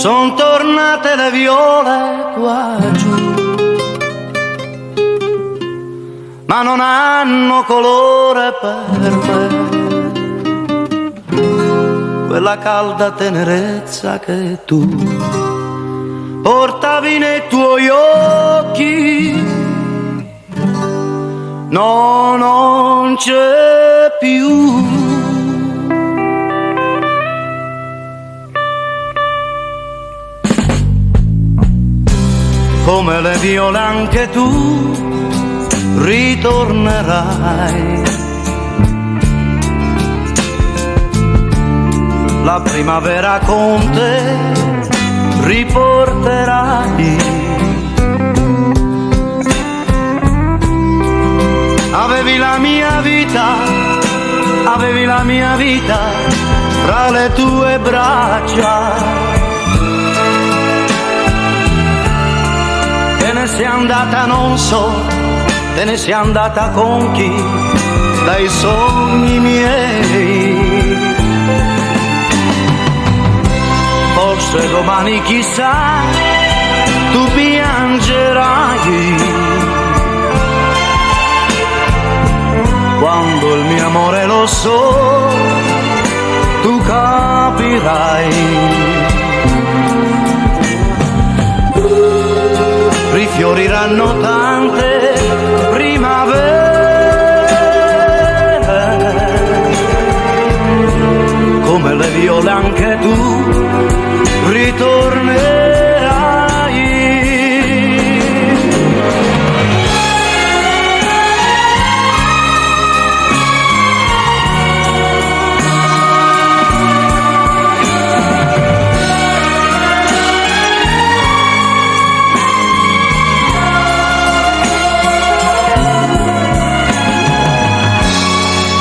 son tornate le viole qua giù, ma non hanno colore per me, quella calda tenerezza che tu portavi nei tuoi occhi. No, non c'è più. Come le viole anche tu ritornerai, la primavera con te riporterai. Avevi la mia vita, avevi la mia vita fra le tue braccia. Te ne sei andata, non so, te ne sei andata con chi, dai sogni miei. Forse domani chissà, tu piangerai quando il mio amore lo so, tu capirai. Rifioriranno tante primavere, come le viole anche tu ritornerai.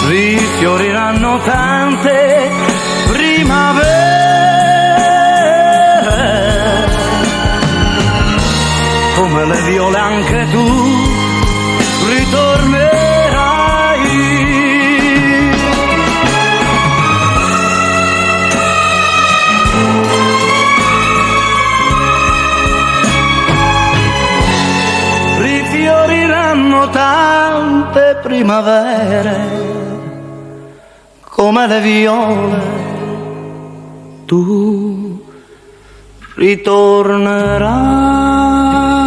Rifioriranno tante primavere, come le viole anche tu ritornerai. Rifioriranno tante primavere, come le viole, tu ritornerai.